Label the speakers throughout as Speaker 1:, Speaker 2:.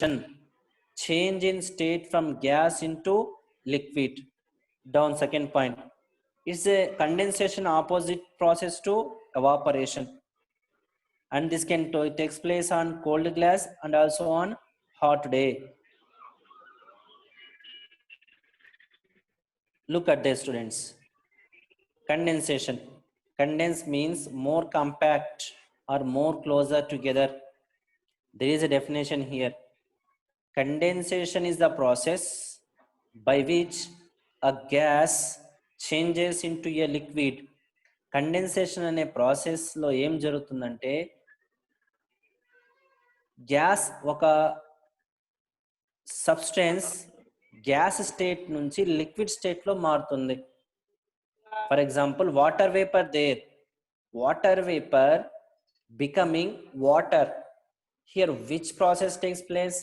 Speaker 1: change in state from gas into liquid. Down second point. It's a condensation opposite process to evaporation. And this can takes place on cold glass and also on hot day. Look at this, students. Condensation. Condense means more compact or more closer together. There is a definition here. Condensation is the process by which a gas changes into a liquid. Condensation అనే ప్రాసెస్లో ఏం జరుగుతుందంటే gas ఒక substance gas state నుంచి liquid స్టేట్లో మారుతుంది. For example water vapour there, water vapour becoming water. Here which process takes place?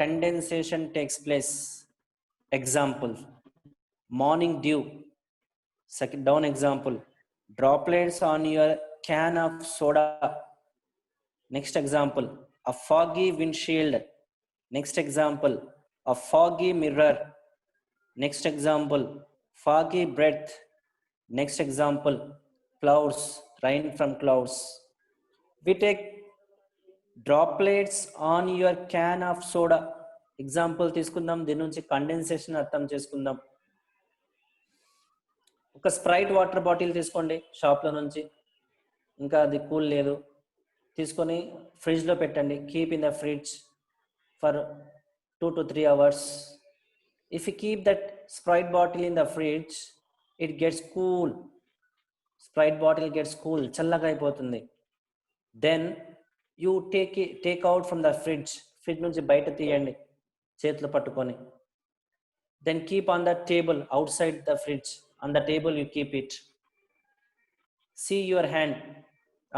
Speaker 1: Condensation takes place. Example, morning dew. Second down example, droplets on your can of soda. Next example, a foggy windshield. Next example, a foggy mirror. Next example, foggy breath. Next example, clouds, rain from clouds. We take droplets on your can of soda. Example తీసుకుందాం, దీని నుంచి condensation అర్థం చేసుకుందాం. ఒక Sprite water bottle తీసుకోండి షాప్లో నుంచి, ఇంకా అది కూల్ లేదు, తీసుకొని ఫ్రిడ్జ్లో పెట్టండి. Keep in the fridge for 2 to 3 hours. If you keep that Sprite bottle in the fridge, it gets cool. Sprite bottle gets cool, చల్లగా అయిపోతుంది. Then you take out from the fridge నుంచి బయట తీయండి చేతిలో పట్టుకొని. Then keep on the table outside the fridge. On the table you keep it. See your hand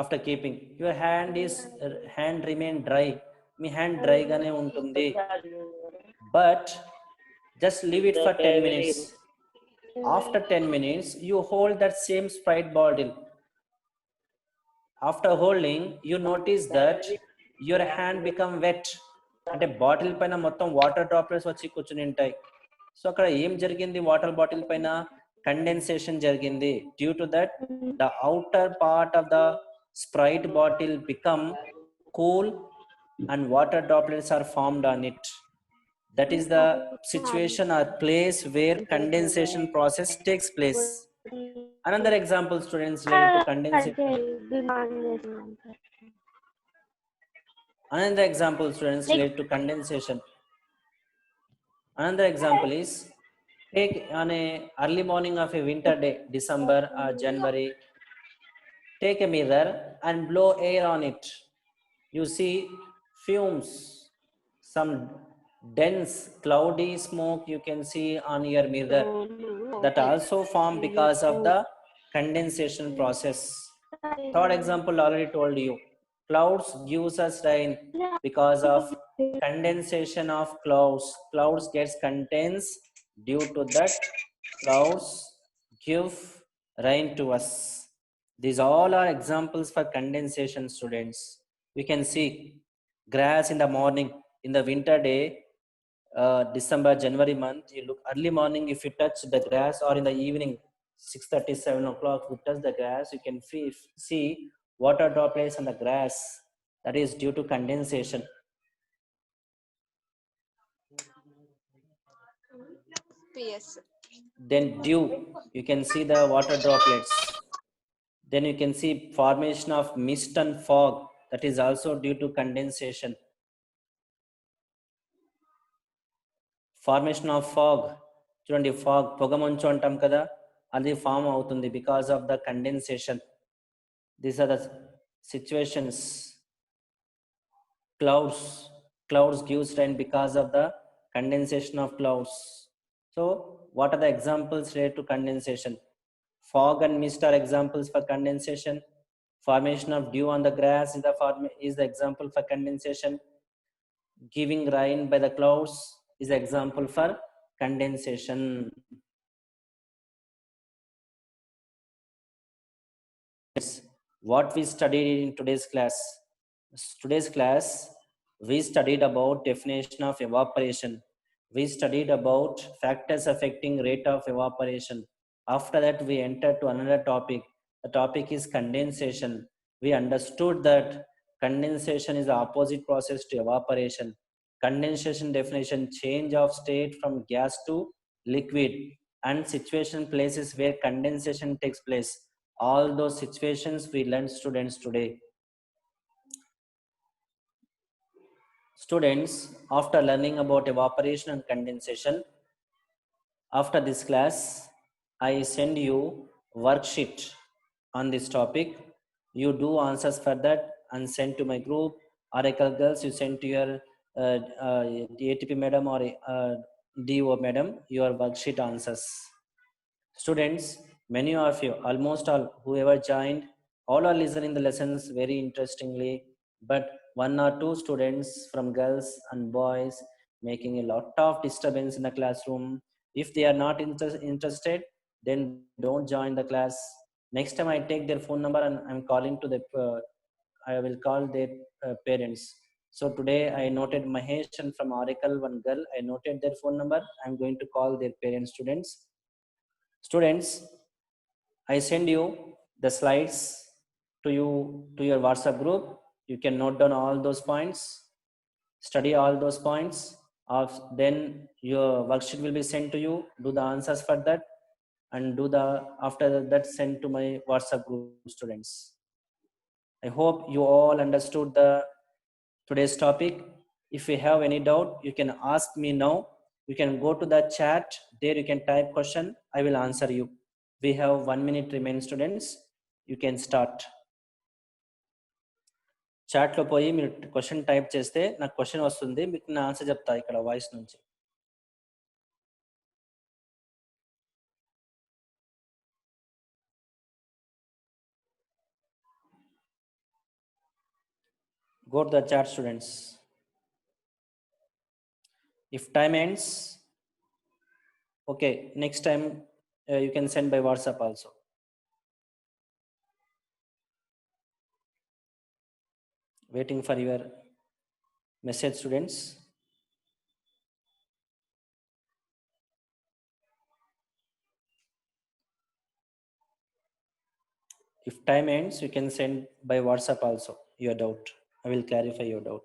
Speaker 1: after keeping. Your hand remain dry. మీ hand డ్రైగానే ఉంటుంది. But just leave it for 10 minutes. After 10 minutes you hold that same Sprite bottle. After holding, you notice that your hand become wet. అంటే bottle పైన మొత్తం water droplets వచ్చి కూర్చుని ఉంటాయి. So అక్కడ ఏం జరిగింది? వాటర్ బాటిల్ పైన కండెన్సేషన్ జరిగింది. Due to that the outer part of the Sprite bottle become cool and water droplets are formed on it. That is the situation or place where condensation process takes place. Another example, students, related to condensation. Another example, students, related to condensation. Another example is, take on a early morning of a winter day, December or January, take a mirror and blow air on it. You see fumes, some dense cloudy smoke you can see on your mirror, that also form because of the condensation process. Third example already told you, clouds gives us rain because of condensation of clouds. Clouds gets condensed, due to that clouds give rain to us. These all are examples for condensation, students. We can see grass in the morning, in the winter day, December, January month, you look early morning, if you touch the grass, or in the evening 6:30, 7 o'clock, you touch the grass, you can see water droplets on the grass. That is due to condensation.
Speaker 2: Yes.
Speaker 1: Then dew, you can see the water droplets. Then you can see formation of mist and fog. That is also due to condensation. Formation of fog, చూడండి, fog పొగమంచు అంటాం కదా, అది form అవుతుంది because of the condensation. These are the situations. Clouds gives rain because of the condensation of clouds. So what are the examples related to condensation? Fog and mist are examples for condensation. Formation of dew on the grass is the example for condensation. Giving rain by the clouds is the example for condensation. What we studied in today's class. Today's class, we studied about definition of evaporation. We studied about factors affecting rate of evaporation. After that, we entered to another topic. The topic is condensation. We understood that condensation is the opposite process to evaporation. Condensation definition, change of state from gas to liquid, and situation places where condensation takes place. All those situations we learned, students, today. Students, after learning about evaporation and condensation, after this class, I send you worksheet on this topic. You do answers for that and send to my group. Oracle girls, you send to your ATP madam or DO madam your worksheet answers. Students, many of you, almost all, whoever joined, all are listening the lessons very interestingly, but one or two students from girls and boys making a lot of disturbance in the classroom. If they are not interested, then don't join the class. Next time I take their phone number and I'm calling to the, I will call their parents. So today I noted Mahesh and from Oracle, one girl, I noted their phone number. I'm going to call their parents, students. Students, I send you the slides to you to your WhatsApp group. You can note down all those points, study all those points. Then your worksheet will be sent to you. Do the answers for that, and do the after that send to my WhatsApp group, students. I hope you all understood the today's topic. If you have any doubt, you can ask me now. You can go to the chat. There you can type question. I will answer you. We have 1 minute remaining, students. You can start. Chat లో పోయి మీరు question type చేస్తే నాకు question వస్తుంది, మీకు నా answer చెప్తా ఇక్కడ వాయిస్ నుంచి. Go to the chat, students. If time ends, okay, next time you can send by WhatsApp also. Waiting for your message, students. If time ends, you can send by WhatsApp also your doubt. I will clarify your doubt.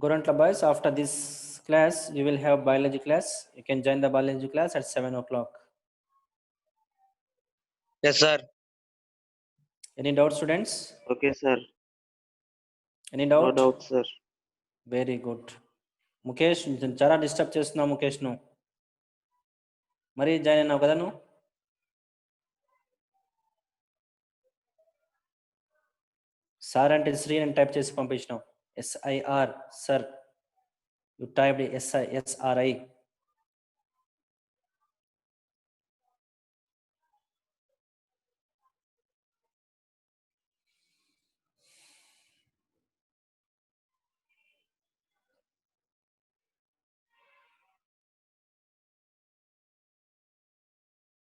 Speaker 1: Gorantla boys, after this class, you will have biology class. You can join the biology class at 7 o'clock.
Speaker 2: Yes, sir.
Speaker 1: Any doubt, students?
Speaker 2: Okay, sir.
Speaker 1: Any doubt?
Speaker 2: No doubt, sir.
Speaker 1: Very good. Mukesh, చాలా disturb చేస్తున్నావు ముఖేష్. నువ్వు మరి join అయినావు కదా నువ్వు? Sir అంటే శ్రీ అని type చేసి పంపించినావు. SIR, sir. You typed SRI.